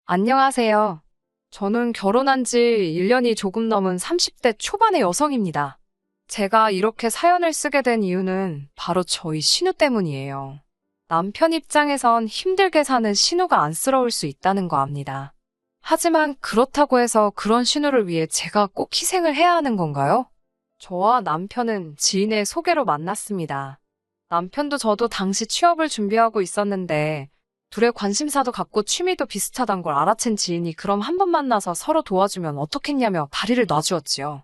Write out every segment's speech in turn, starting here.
안녕하세요. 저는 결혼한 지 1년이 조금 넘은 30대 초반의 여성입니다. 제가 이렇게 사연을 쓰게 된 이유는 바로 저희 신우 때문이에요. 남편 입장에선 힘들게 사는 신우가 안쓰러울 수 있다는 거 압니다. 하지만 그렇다고 해서 그런 신우를 위해 제가 꼭 희생을 해야 하는 건가요? 저와 남편은 지인의 소개로 만났습니다. 남편도 저도 당시 취업을 준비하고 있었는데 둘의 관심사도 같고 취미도 비슷하단 걸 알아챈 지인이 그럼 한번 만나서 서로 도와주면 어떻겠냐며 다리를 놔주었지요.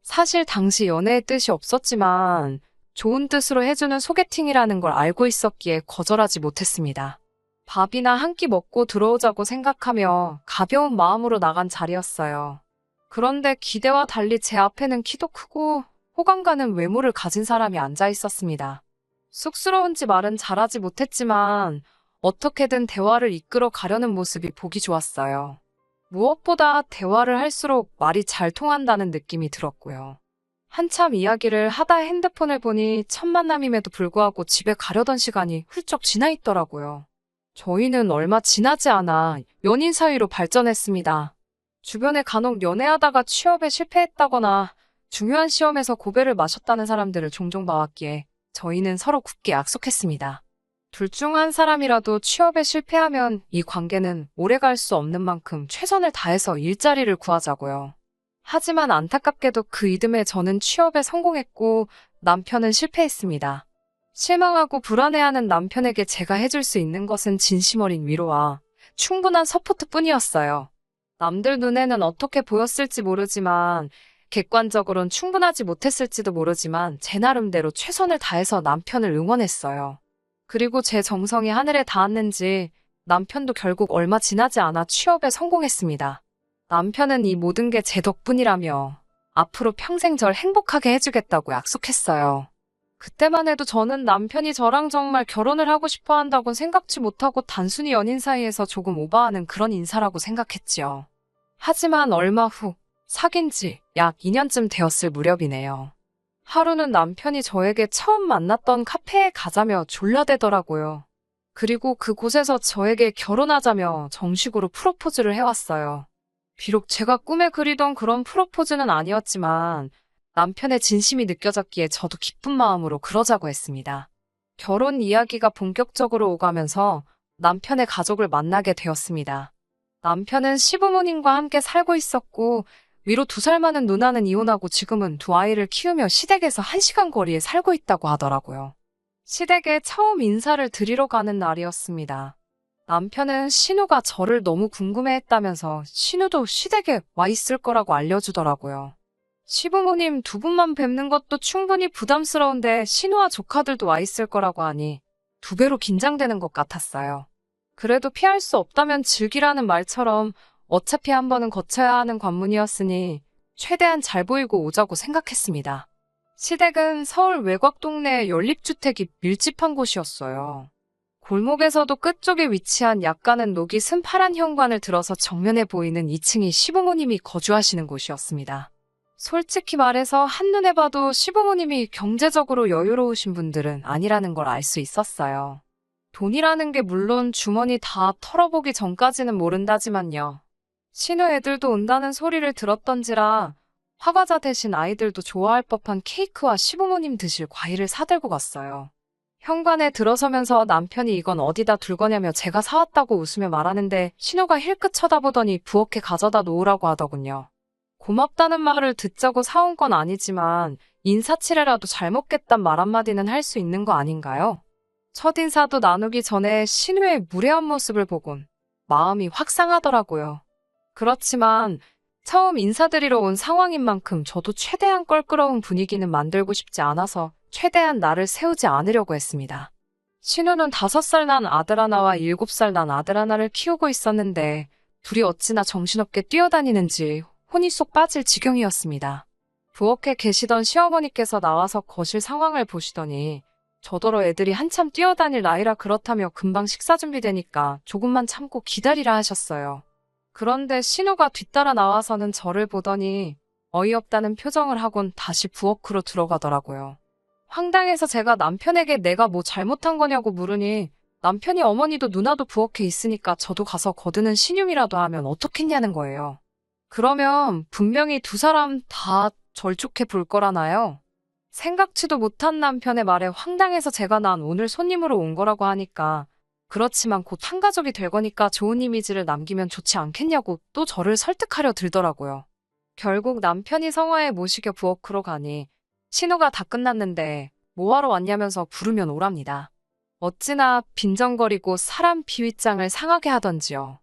사실 당시 연애의 뜻이 없었지만 좋은 뜻으로 해주는 소개팅이라는 걸 알고 있었기에 거절하지 못했습니다. 밥이나 한 끼 먹고 들어오자고 생각하며 가벼운 마음으로 나간 자리였어요. 그런데 기대와 달리 제 앞에는 키도 크고 호감 가는 외모를 가진 사람이 앉아 있었습니다. 쑥스러운지 말은 잘하지 못했지만 어떻게든 대화를 이끌어 가려는 모습이 보기 좋았어요. 무엇보다 대화를 할수록 말이 잘 통한다는 느낌이 들었고요. 한참 이야기를 하다 핸드폰을 보니 첫 만남임에도 불구하고 집에 가려던 시간이 훌쩍 지나 있더라고요. 저희는 얼마 지나지 않아 연인 사이로 발전했습니다. 주변에 간혹 연애하다가 취업에 실패했다거나 중요한 시험에서 고배를 마셨다는 사람들을 종종 봐왔기에 저희는 서로 굳게 약속했습니다. 둘 중 한 사람이라도 취업에 실패하면 이 관계는 오래 갈 수 없는 만큼 최선을 다해서 일자리를 구하자고요. 하지만 안타깝게도 그 이듬해 저는 취업에 성공했고 남편은 실패했습니다. 실망하고 불안해하는 남편에게 제가 해줄 수 있는 것은 진심 어린 위로와 충분한 서포트뿐이었어요. 남들 눈에는 어떻게 보였을지 모르지만 객관적으론 충분하지 못했을지도 모르지만 제 나름대로 최선을 다해서 남편을 응원했어요. 그리고 제 정성이 하늘에 닿았는지 남편도 결국 얼마 지나지 않아 취업에 성공했습니다. 남편은 이 모든 게 제 덕분이라며 앞으로 평생 절 행복하게 해주겠다고 약속했어요. 그때만 해도 저는 남편이 저랑 정말 결혼을 하고 싶어 한다곤 생각지 못하고 단순히 연인 사이에서 조금 오버하는 그런 인사라고 생각했지요. 하지만 얼마 후 사귄 지 약 2년쯤 되었을 무렵이네요. 하루는 남편이 저에게 처음 만났던 카페에 가자며 졸라대더라고요. 그리고 그곳에서 저에게 결혼하자며 정식으로 프로포즈를 해왔어요. 비록 제가 꿈에 그리던 그런 프로포즈는 아니었지만 남편의 진심이 느껴졌기에 저도 기쁜 마음으로 그러자고 했습니다. 결혼 이야기가 본격적으로 오가면서 남편의 가족을 만나게 되었습니다. 남편은 시부모님과 함께 살고 있었고 위로 2살 많은 누나는 이혼하고 지금은 2아이를 키우며 시댁에서 1시간 거리에 살고 있다고 하더라고요. 시댁에 처음 인사를 드리러 가는 날이었습니다. 남편은 신우가 저를 너무 궁금해했다면서 신우도 시댁에 와 있을 거라고 알려주더라고요. 시부모님 2분만 뵙는 것도 충분히 부담스러운데 신우와 조카들도 와 있을 거라고 하니 2배로 긴장되는 것 같았어요. 그래도 피할 수 없다면 즐기라는 말처럼 어차피 한 번은 거쳐야 하는 관문이었으니 최대한 잘 보이고 오자고 생각했습니다. 시댁은 서울 외곽 동네의 연립주택이 밀집한 곳이었어요. 골목에서도 끝쪽에 위치한 약간은 녹이 쓴 파란 현관을 들어서 정면에 보이는 2층이 시부모님이 거주하시는 곳이었습니다. 솔직히 말해서 한눈에 봐도 시부모님이 경제적으로 여유로우신 분들은 아니라는 걸 알 수 있었어요. 돈이라는 게 물론 주머니 다 털어보기 전까지는 모른다지만요. 신우 애들도 온다는 소리를 들었던지라 화과자 대신 아이들도 좋아할 법한 케이크와 시부모님 드실 과일을 사들고 갔어요. 현관에 들어서면서 남편이 이건 어디다 둘 거냐며 제가 사왔다고 웃으며 말하는데 신우가 힐끗 쳐다보더니 부엌에 가져다 놓으라고 하더군요. 고맙다는 말을 듣자고 사온 건 아니지만 인사치레라도 잘 먹겠단 말 한마디는 할 수 있는 거 아닌가요? 첫인사도 나누기 전에 신우의 무례한 모습을 보곤 마음이 확 상하더라고요. 그렇지만 처음 인사드리러 온 상황인 만큼 저도 최대한 껄끄러운 분위기는 만들고 싶지 않아서 최대한 나를 세우지 않으려고 했습니다. 신우는 5살 난 아들 하나와 7살 난 아들 하나를 키우고 있었는데 둘이 어찌나 정신없게 뛰어다니는지 혼이 쏙 빠질 지경이었습니다. 부엌에 계시던 시어머니께서 나와서 거실 상황을 보시더니 저더러 애들이 한참 뛰어다닐 나이라 그렇다며 금방 식사 준비되니까 조금만 참고 기다리라 하셨어요. 그런데 신우가 뒤따라 나와서는 저를 보더니 어이없다는 표정을 하곤 다시 부엌으로 들어가더라고요. 황당해서 제가 남편에게 내가 뭐 잘못한 거냐고 물으니 남편이 어머니도 누나도 부엌에 있으니까 저도 가서 거드는 신용이라도 하면 어떻겠냐는 거예요. 그러면 분명히 두 사람 다 절 좋게 볼 거라나요? 생각지도 못한 남편의 말에 황당해서 제가 난 오늘 손님으로 온 거라고 하니까 그렇지만 곧 한 가족이 될 거니까 좋은 이미지를 남기면 좋지 않겠냐고 또 저를 설득하려 들더라고요. 결국 남편이 성화에 모시겨 부엌으로 가니 신호가 다 끝났는데 뭐하러 왔냐면서 부르면 오랍니다. 어찌나 빈정거리고 사람 비윗장을 상하게 하던지요.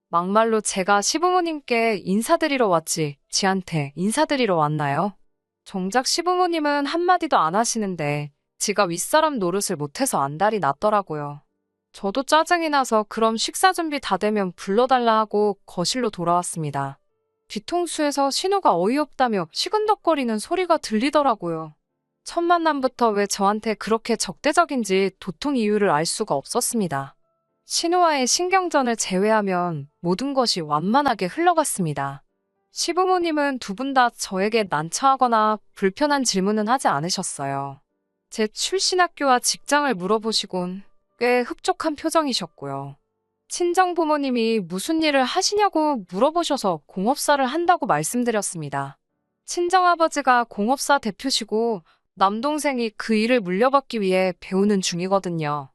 막말로 제가 시부모님께 인사드리러 왔지 지한테 인사드리러 왔나요? 정작 시부모님은 한마디도 안 하시는데 지가 윗사람 노릇을 못해서 안달이 났더라고요. 저도 짜증이 나서 그럼 식사 준비 다 되면 불러달라 하고 거실로 돌아왔습니다. 뒤통수에서 신호가 어이없다며 시근덕거리는 소리가 들리더라고요. 첫 만남부터 왜 저한테 그렇게 적대적인지 도통 이유를 알 수가 없었습니다. 신우와의 신경전을 제외하면 모든 것이 완만하게 흘러갔습니다. 시부모님은 두 분 다 저에게 난처하거나 불편한 질문은 하지 않으셨어요. 제 출신 학교와 직장을 물어보시곤 꽤 흡족한 표정이셨고요. 친정부모님이 무슨 일을 하시냐고 물어보셔서 공업사를 한다고 말씀드렸습니다. 친정아버지가 공업사 대표시고 남동생이 그 일을 물려받기 위해 배우는 중이거든요.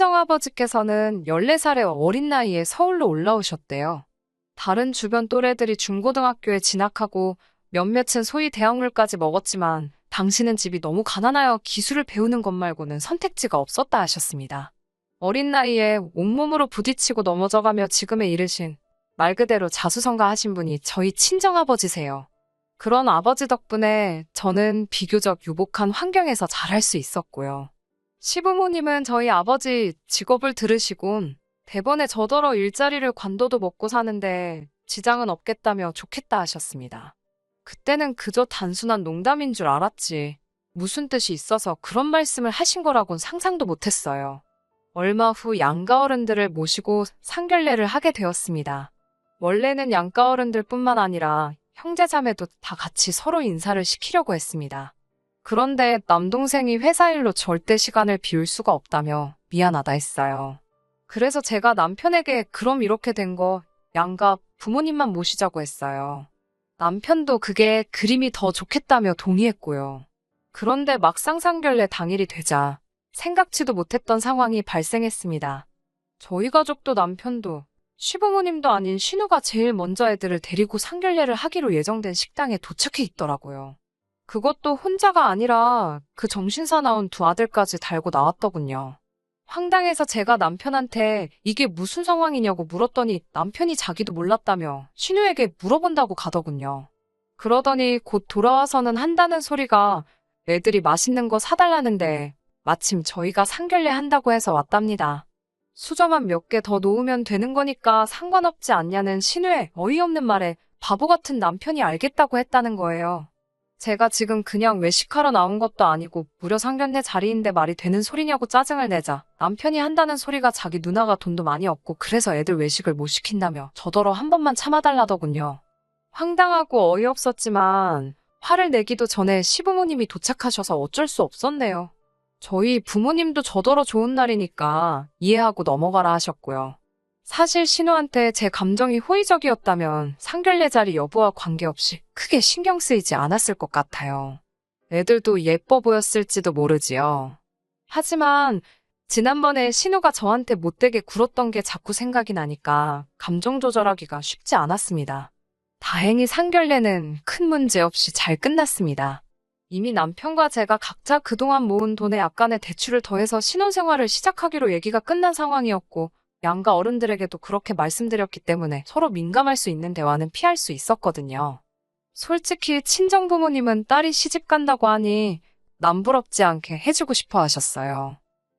친정아버지께서는 14살의 어린 나이에 서울로 올라오셨대요. 다른 주변 또래들이 중고등학교에 진학하고 몇몇은 소위 대학물까지 먹었지만 당신은 집이 너무 가난하여 기술을 배우는 것 말고는 선택지가 없었다 하셨습니다. 어린 나이에 온몸으로 부딪히고 넘어져가며 지금에 이르신 말 그대로 자수성가하신 분이 저희 친정아버지세요. 그런 아버지 덕분에 저는 비교적 유복한 환경에서 자랄 수 있었고요. 시부모님은 저희 아버지 직업을 들으시곤 대번에 저더러 일자리를 관둬도 먹고 사는데 지장은 없겠다며 좋겠다 하셨습니다. 그때는 그저 단순한 농담인 줄 알았지 무슨 뜻이 있어서 그런 말씀을 하신 거라곤 상상도 못했어요. 얼마 후 양가 어른들을 모시고 상견례를 하게 되었습니다. 원래는 양가 어른들뿐만 아니라 형제자매도 다 같이 서로 인사를 시키려고 했습니다. 그런데 남동생이 회사 일로 절대 시간을 비울 수가 없다며 미안하다 했어요. 그래서 제가 남편에게 그럼 이렇게 된 거 양가 부모님만 모시자고 했어요. 남편도 그게 그림이 더 좋겠다며 동의했고요. 그런데 막상 상견례 당일이 되자 생각지도 못했던 상황이 발생했습니다. 저희 가족도 남편도 시부모님도 아닌 신우가 제일 먼저 애들을 데리고 상견례를 하기로 예정된 식당에 도착해 있더라고요. 그것도 혼자가 아니라 그 정신사 나온 두 아들까지 달고 나왔더군요. 황당해서 제가 남편한테 이게 무슨 상황이냐고 물었더니 남편이 자기도 몰랐다며 신우에게 물어본다고 가더군요. 그러더니 곧 돌아와서는 한다는 소리가 애들이 맛있는 거 사달라는데 마침 저희가 상견례 한다고 해서 왔답니다. 수저만 몇 개 더 놓으면 되는 거니까 상관없지 않냐는 신우의 어이없는 말에 바보 같은 남편이 알겠다고 했다는 거예요. 제가 지금 그냥 외식하러 나온 것도 아니고 무려 상견례 자리인데 말이 되는 소리냐고 짜증을 내자 남편이 한다는 소리가 자기 누나가 돈도 많이 없고 그래서 애들 외식을 못 시킨다며 저더러 한 번만 참아달라더군요. 황당하고 어이없었지만 화를 내기도 전에 시부모님이 도착하셔서 어쩔 수 없었네요. 저희 부모님도 저더러 좋은 날이니까 이해하고 넘어가라 하셨고요. 사실 신우한테 제 감정이 호의적이었다면 상견례 자리 여부와 관계없이 크게 신경 쓰이지 않았을 것 같아요. 애들도 예뻐 보였을지도 모르지요. 하지만 지난번에 신우가 저한테 못되게 굴었던 게 자꾸 생각이 나니까 감정 조절하기가 쉽지 않았습니다. 다행히 상견례는 큰 문제 없이 잘 끝났습니다. 이미 남편과 제가 각자 그동안 모은 돈에 약간의 대출을 더해서 신혼생활을 시작하기로 얘기가 끝난 상황이었고 양가 어른들에게도 그렇게 말씀드렸기 때문에 서로 민감할 수 있는 대화는 피할 수 있었거든요. 솔직히 친정부모님은 딸이 시집 간다고 하니 남부럽지 않게 해주고 싶어 하셨어요.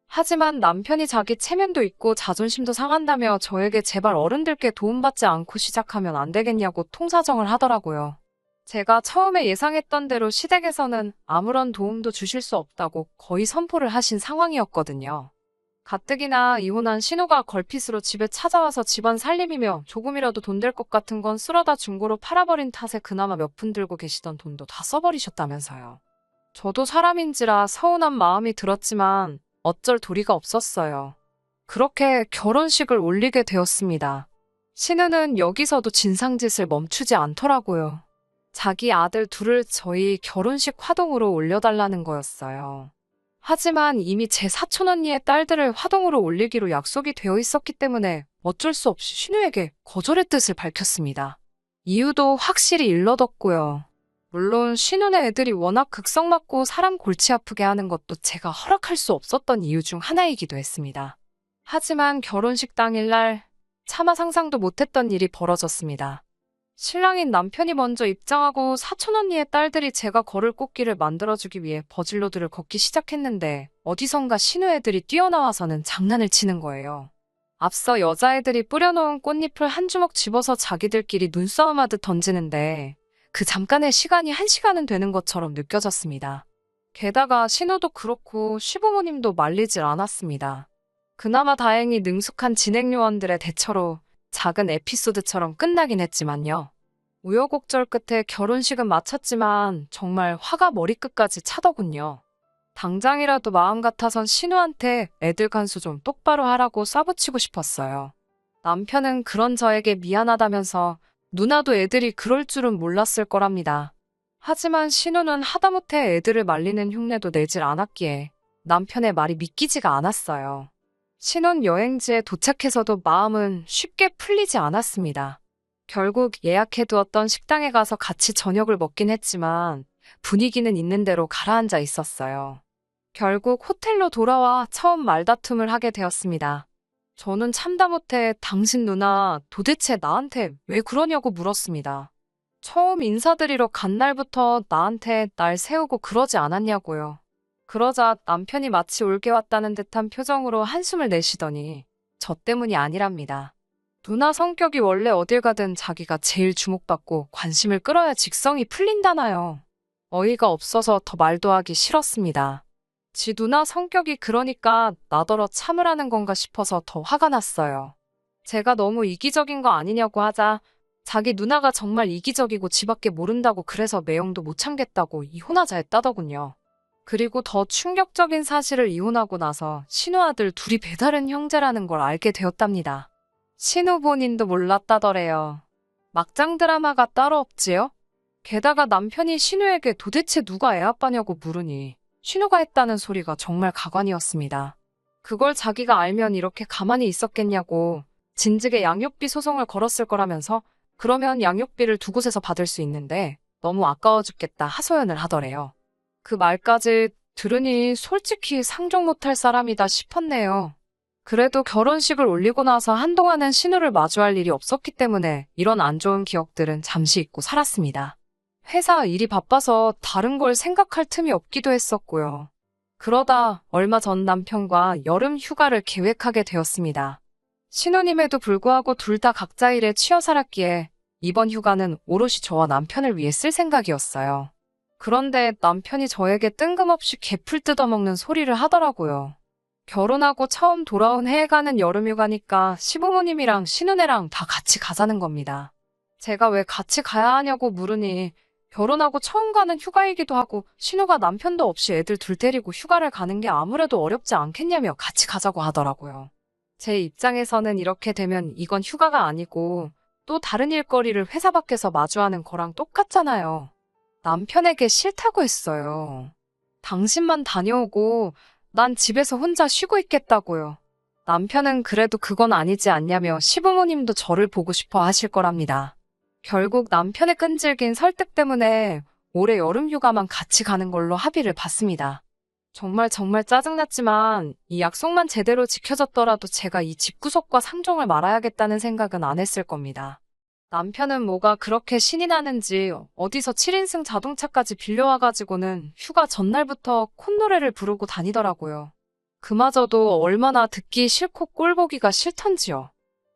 하지만 남편이 자기 체면도 있고 자존심도 상한다며 저에게 제발 어른들께 도움받지 않고 시작하면 안 되겠냐고 통사정을 하더라고요. 제가 처음에 예상했던 대로 시댁에서는 아무런 도움도 주실 수 없다고 거의 선포를 하신 상황이었거든요. 가뜩이나 이혼한 신우가 걸핏으로 집에 찾아와서 집안 살림이며 조금이라도 돈 될 것 같은 건 쓸어다 중고로 팔아버린 탓에 그나마 몇 푼 들고 계시던 돈도 다 써버리셨다면서요. 저도 사람인지라 서운한 마음이 들었지만 어쩔 도리가 없었어요. 그렇게 결혼식을 올리게 되었습니다. 신우는 여기서도 진상짓을 멈추지 않더라고요. 자기 아들 둘을 저희 결혼식 화동으로 올려달라는 거였어요. 하지만 이미 제 사촌 언니의 딸들을 화동으로 올리기로 약속이 되어 있었기 때문에 어쩔 수 없이 신우에게 거절의 뜻을 밝혔습니다. 이유도 확실히 일러뒀고요. 물론 신우네 애들이 워낙 극성 맞고 사람 골치 아프게 하는 것도 제가 허락할 수 없었던 이유 중 하나이기도 했습니다. 하지만 결혼식 당일날 차마 상상도 못했던 일이 벌어졌습니다. 신랑인 남편이 먼저 입장하고 사촌 언니의 딸들이 제가 걸을 꽃길을 만들어주기 위해 버질로드를 걷기 시작했는데 어디선가 신우 애들이 뛰어나와서는 장난을 치는 거예요. 앞서 여자애들이 뿌려놓은 꽃잎을 한 주먹 집어서 자기들끼리 눈싸움하듯 던지는데 그 잠깐의 시간이 1시간은 되는 것처럼 느껴졌습니다. 게다가 신우도 그렇고 시부모님도 말리질 않았습니다. 그나마 다행히 능숙한 진행요원들의 대처로 작은 에피소드처럼 끝나긴 했지만요. 우여곡절 끝에 결혼식은 마쳤지만 정말 화가 머리끝까지 차더군요. 당장이라도 마음 같아선 신우한테 애들 간수 좀 똑바로 하라고 쏴붙이고 싶었어요. 남편은 그런 저에게 미안하다면서 누나도 애들이 그럴 줄은 몰랐을 거랍니다. 하지만 신우는 하다못해 애들을 말리는 흉내도 내질 않았기에 남편의 말이 믿기지가 않았어요. 신혼 여행지에 도착해서도 마음은 쉽게 풀리지 않았습니다. 결국 예약해두었던 식당에 가서 같이 저녁을 먹긴 했지만 분위기는 있는 대로 가라앉아 있었어요. 결국 호텔로 돌아와 처음 말다툼을 하게 되었습니다. 저는 참다 못해 당신 누나 도대체 나한테 왜 그러냐고 물었습니다. 처음 인사드리러 간 날부터 나한테 날 세우고 그러지 않았냐고요. 그러자 남편이 마치 올게 왔다는 듯한 표정으로 한숨을 내쉬더니 저 때문이 아니랍니다. 누나 성격이 원래 어딜 가든 자기가 제일 주목받고 관심을 끌어야 직성이 풀린다나요. 어이가 없어서 더 말도 하기 싫었습니다. 지 누나 성격이 그러니까 나더러 참으라는 건가 싶어서 더 화가 났어요. 제가 너무 이기적인 거 아니냐고 하자 자기 누나가 정말 이기적이고 지밖에 모른다고 그래서 매형도 못 참겠다고 이혼하자 했다더군요. 그리고 더 충격적인 사실을 이혼하고 나서 신우 아들 둘이 배다른 형제라는 걸 알게 되었답니다. 신우 본인도 몰랐다더래요. 막장 드라마가 따로 없지요? 게다가 남편이 신우에게 도대체 누가 애 아빠냐고 물으니 신우가 했다는 소리가 정말 가관이었습니다. 그걸 자기가 알면 이렇게 가만히 있었겠냐고 진즉에 양육비 소송을 걸었을 거라면서 그러면 양육비를 두 곳에서 받을 수 있는데 너무 아까워 죽겠다 하소연을 하더래요. 그 말까지 들으니 솔직히 상종 못할 사람이다 싶었네요. 그래도 결혼식을 올리고 나서 한동안은 신우를 마주할 일이 없었기 때문에 이런 안 좋은 기억들은 잠시 잊고 살았습니다. 회사 일이 바빠서 다른 걸 생각할 틈이 없기도 했었고요. 그러다 얼마 전 남편과 여름 휴가를 계획하게 되었습니다. 신우님에도 불구하고 둘 다 각자 일에 치여 살았기에 이번 휴가는 오롯이 저와 남편을 위해 쓸 생각이었어요. 그런데 남편이 저에게 뜬금없이 개풀 뜯어먹는 소리를 하더라고요. 결혼하고 처음 돌아온 해에 가는 여름휴가니까 시부모님이랑 신우네랑 다 같이 가자는 겁니다. 제가 왜 같이 가야 하냐고 물으니 결혼하고 처음 가는 휴가이기도 하고 신우가 남편도 없이 애들 둘 데리고 휴가를 가는 게 아무래도 어렵지 않겠냐며 같이 가자고 하더라고요. 제 입장에서는 이렇게 되면 이건 휴가가 아니고 또 다른 일거리를 회사 밖에서 마주하는 거랑 똑같잖아요. 남편에게 싫다고 했어요. 당신만 다녀오고 난 집에서 혼자 쉬고 있겠다고요. 남편은 그래도 그건 아니지 않냐며 시부모님도 저를 보고 싶어 하실 거랍니다. 결국 남편의 끈질긴 설득 때문에 올해 여름휴가만 같이 가는 걸로 합의를 봤습니다. 정말 짜증났지만 이 약속만 제대로 지켜졌더라도 제가 이 집구석과 상종을 말아야겠다는 생각은 안 했을 겁니다. 남편은 뭐가 그렇게 신이 나는지 어디서 7인승 자동차까지 빌려와가지고는 휴가 전날부터 콧노래를 부르고 다니더라고요. 그마저도 얼마나 듣기 싫고 꼴보기가 싫던지요.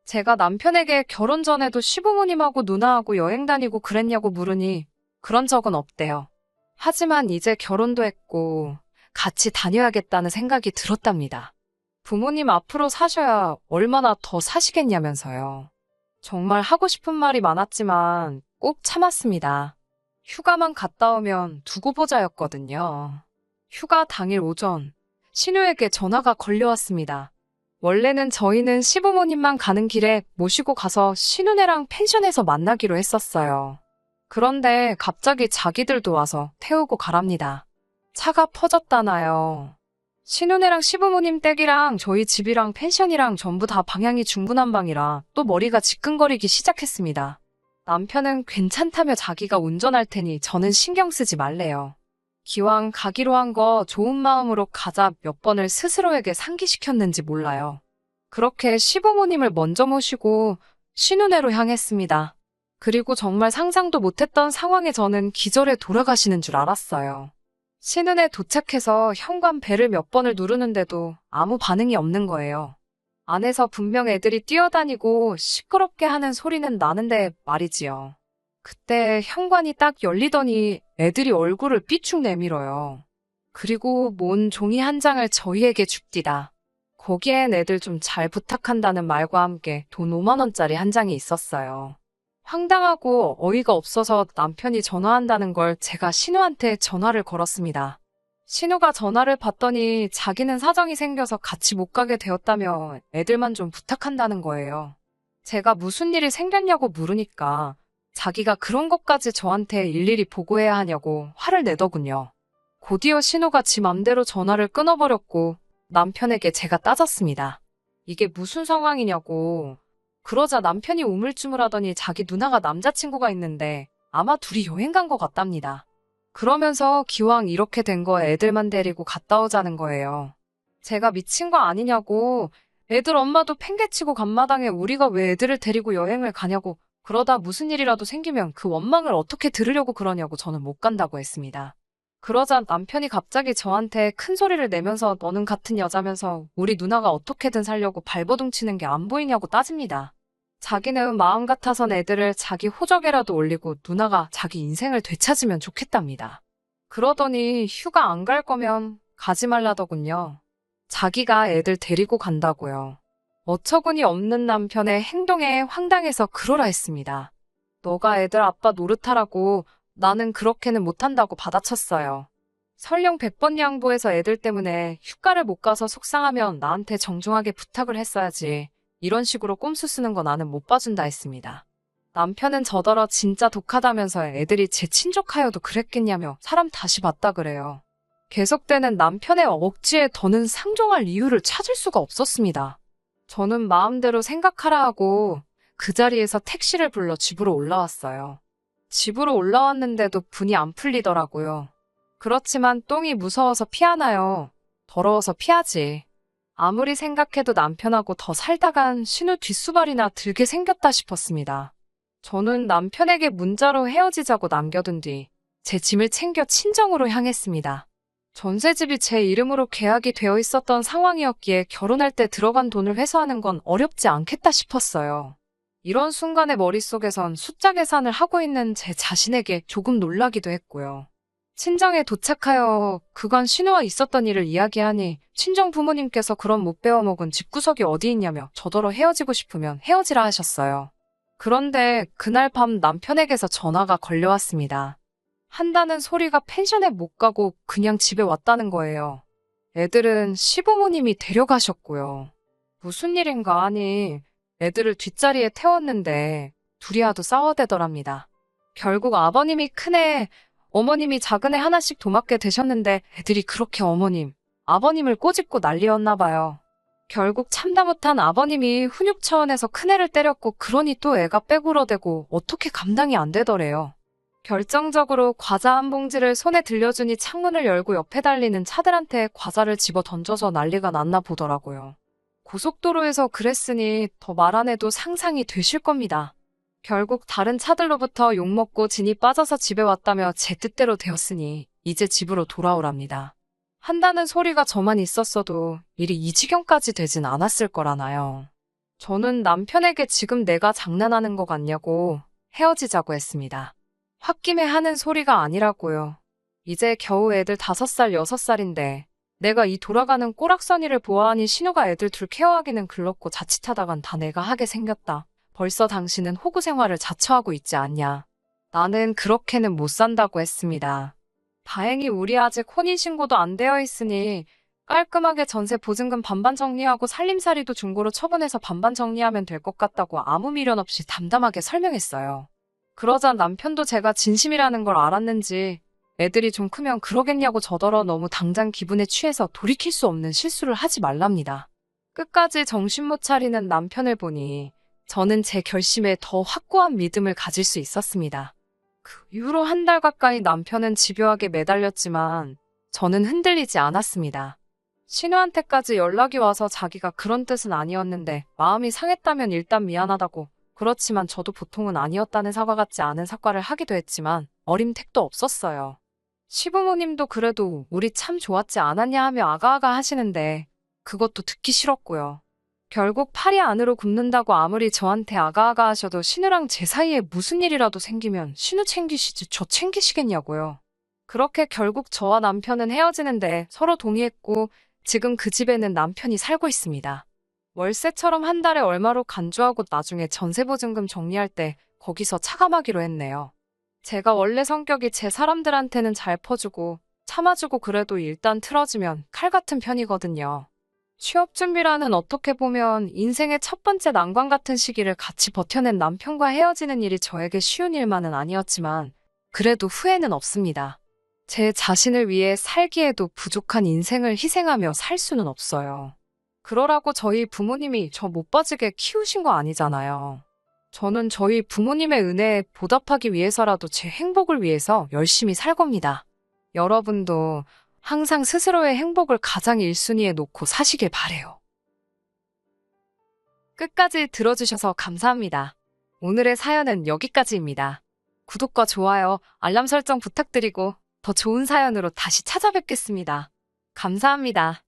제가 남편에게 결혼 전에도 시부모님하고 누나하고 여행 다니고 그랬냐고 물으니 그런 적은 없대요. 하지만 이제 결혼도 했고 같이 다녀야겠다는 생각이 들었답니다. 부모님 앞으로 사셔야 얼마나 더 사시겠냐면서요. 정말 하고 싶은 말이 많았지만 꼭 참았습니다. 휴가만 갔다 오면 두고 보자였거든요. 휴가 당일 오전 신우에게 전화가 걸려왔습니다. 원래는 저희는 시부모님만 가는 길에 모시고 가서 신우네랑 펜션에서 만나기로 했었어요. 그런데 갑자기 자기들도 와서 태우고 가랍니다. 차가 퍼졌다나요. 신우네랑 시부모님 댁이랑 저희 집이랑 펜션이랑 전부 다 방향이 중구난방이라 또 머리가 지끈거리기 시작했습니다. 남편은 괜찮다며 자기가 운전할 테니 저는 신경 쓰지 말래요. 기왕 가기로 한 거 좋은 마음으로 가자 몇 번을 스스로에게 상기시켰는지 몰라요. 그렇게 시부모님을 먼저 모시고 신우네로 향했습니다. 그리고 정말 상상도 못했던 상황에 저는 기절해 돌아가시는 줄 알았어요. 신은에 도착해서 현관 벨을 몇 번을 누르는데도 아무 반응이 없는 거예요. 안에서 분명 애들이 뛰어다니고 시끄럽게 하는 소리는 나는데 말이지요. 그때 현관이 딱 열리더니 애들이 얼굴을 삐축 내밀어요. 그리고 뭔 종이 한 장을 저희에게 줍디다. 거기엔 애들 좀 잘 부탁한다는 말과 함께 돈 5만 원짜리 한 장이 있었어요. 황당하고 어이가 없어서 남편이 전화한다는 걸 제가 신우한테 전화를 걸었습니다. 신우가 전화를 받더니 자기는 사정이 생겨서 같이 못 가게 되었다며 애들만 좀 부탁한다는 거예요. 제가 무슨 일이 생겼냐고 물으니까 자기가 그런 것까지 저한테 일일이 보고해야 하냐고 화를 내더군요. 곧이어 신우가 지 맘대로 전화를 끊어버렸고 남편에게 제가 따졌습니다. 이게 무슨 상황이냐고. 그러자 남편이 우물쭈물하더니 자기 누나가 남자친구가 있는데 아마 둘이 여행 간 것 같답니다. 그러면서 기왕 이렇게 된 거 애들만 데리고 갔다 오자는 거예요. 제가 미친 거 아니냐고, 애들 엄마도 팽개치고 간마당에 우리가 왜 애들을 데리고 여행을 가냐고, 그러다 무슨 일이라도 생기면 그 원망을 어떻게 들으려고 그러냐고 저는 못 간다고 했습니다. 그러자 남편이 갑자기 저한테 큰 소리를 내면서 너는 같은 여자면서 우리 누나가 어떻게든 살려고 발버둥 치는 게 안 보이냐고 따집니다. 자기는 마음 같아선 애들을 자기 호적에라도 올리고 누나가 자기 인생을 되찾으면 좋겠답니다. 그러더니 휴가 안 갈 거면 가지 말라더군요. 자기가 애들 데리고 간다고요. 어처구니 없는 남편의 행동에 황당해서 그러라 했습니다. 너가 애들 아빠 노릇하라고 나는 그렇게는 못한다고 받아쳤어요. 설령 100번 양보해서 애들 때문에 휴가를 못 가서 속상하면 나한테 정중하게 부탁을 했어야지. 이런 식으로 꼼수 쓰는 거 나는 못 봐준다 했습니다. 남편은 저더러 진짜 독하다면서 애들이 제 친족하여도 그랬겠냐며 사람 다시 봤다 그래요. 계속되는 남편의 억지에 더는 상종할 이유를 찾을 수가 없었습니다. 저는 마음대로 생각하라 하고 그 자리에서 택시를 불러 집으로 올라왔어요. 집으로 올라왔는데도 분이 안 풀리더라고요. 그렇지만 똥이 무서워서 피하나요? 더러워서 피하지. 아무리 생각해도 남편하고 더 살다간 신우 뒷수발이나 들게 생겼다 싶었습니다. 저는 남편에게 문자로 헤어지자고 남겨둔 뒤 제 짐을 챙겨 친정으로 향했습니다. 전셋집이 제 이름으로 계약이 되어 있었던 상황이었기에 결혼할 때 들어간 돈을 회수하는 건 어렵지 않겠다 싶었어요. 이런 순간에 머릿속에선 숫자 계산을 하고 있는 제 자신에게 조금 놀라기도 했고요. 친정에 도착하여 그간 신우와 있었던 일을 이야기하니 친정 부모님께서 그런 못 배워먹은 집구석이 어디 있냐며 저더러 헤어지고 싶으면 헤어지라 하셨어요. 그런데 그날 밤 남편에게서 전화가 걸려왔습니다. 한다는 소리가 펜션에 못 가고 그냥 집에 왔다는 거예요. 애들은 시부모님이 데려가셨고요. 무슨 일인가 하니 애들을 뒷자리에 태웠는데 둘이 하도 싸워대더랍니다. 결국 아버님이 큰애, 어머님이 작은애 하나씩 도맡게 되셨는데 애들이 그렇게 어머님, 아버님을 꼬집고 난리였나 봐요. 결국 참다 못한 아버님이 훈육 차원에서 큰애를 때렸고 그러니 또 애가 빼굴어대고 어떻게 감당이 안 되더래요. 결정적으로 과자 한 봉지를 손에 들려주니 창문을 열고 옆에 달리는 차들한테 과자를 집어 던져서 난리가 났나 보더라고요. 고속도로에서 그랬으니 더 말 안 해도 상상이 되실 겁니다. 결국 다른 차들로부터 욕먹고 진이 빠져서 집에 왔다며 제 뜻대로 되었으니 이제 집으로 돌아오랍니다. 한다는 소리가 저만 있었어도 일이 이 지경까지 되진 않았을 거라나요. 저는 남편에게 지금 내가 장난하는 거 같냐고 헤어지자고 했습니다. 홧김에 하는 소리가 아니라고요. 이제 겨우 애들 5살, 6살인데 내가 이 돌아가는 꼬락서니를 보아하니 신우가 애들 둘 케어하기는 글렀고 자칫하다간 다 내가 하게 생겼다. 벌써 당신은 호구 생활을 자처하고 있지 않냐. 나는 그렇게는 못 산다고 했습니다. 다행히 우리 아직 혼인신고도 안 되어 있으니 깔끔하게 전세 보증금 반반 정리하고 살림살이도 중고로 처분해서 반반 정리하면 될 것 같다고 아무 미련 없이 담담하게 설명했어요. 그러자 남편도 제가 진심이라는 걸 알았는지 애들이 좀 크면 그러겠냐고 저더러 너무 당장 기분에 취해서 돌이킬 수 없는 실수를 하지 말랍니다. 끝까지 정신 못 차리는 남편을 보니 저는 제 결심에 더 확고한 믿음을 가질 수 있었습니다. 그 이후로 한 달 가까이 남편은 집요하게 매달렸지만 저는 흔들리지 않았습니다. 신우한테까지 연락이 와서 자기가 그런 뜻은 아니었는데 마음이 상했다면 일단 미안하다고, 그렇지만 저도 보통은 아니었다는 사과 같지 않은 사과를 하기도 했지만 어림택도 없었어요. 시부모님도 그래도 우리 참 좋았지 않았냐 하며 아가아가 하시는데 그것도 듣기 싫었고요. 결국 팔이 안으로 굽는다고 아무리 저한테 아가아가 하셔도 신우랑 제 사이에 무슨 일이라도 생기면 신우 챙기시지 저 챙기시겠냐고요. 그렇게 결국 저와 남편은 헤어지는데 서로 동의했고 지금 그 집에는 남편이 살고 있습니다. 월세처럼 한 달에 얼마로 간주하고 나중에 전세보증금 정리할 때 거기서 차감하기로 했네요. 제가 원래 성격이 제 사람들한테는 잘 퍼주고 참아주고 그래도 일단 틀어지면 칼 같은 편이거든요. 취업 준비라는 어떻게 보면 인생의 첫 번째 난관 같은 시기를 같이 버텨낸 남편과 헤어지는 일이 저에게 쉬운 일만은 아니었지만 그래도 후회는 없습니다. 제 자신을 위해 살기에도 부족한 인생을 희생하며 살 수는 없어요. 그러라고 저희 부모님이 저 못 빠지게 키우신 거 아니잖아요. 저는 저희 부모님의 은혜에 보답하기 위해서라도 제 행복을 위해서 열심히 살 겁니다. 여러분도 항상 스스로의 행복을 가장 1순위에 놓고 사시길 바래요. 끝까지 들어주셔서 감사합니다. 오늘의 사연은 여기까지입니다. 구독과 좋아요, 알람 설정 부탁드리고 더 좋은 사연으로 다시 찾아뵙겠습니다. 감사합니다.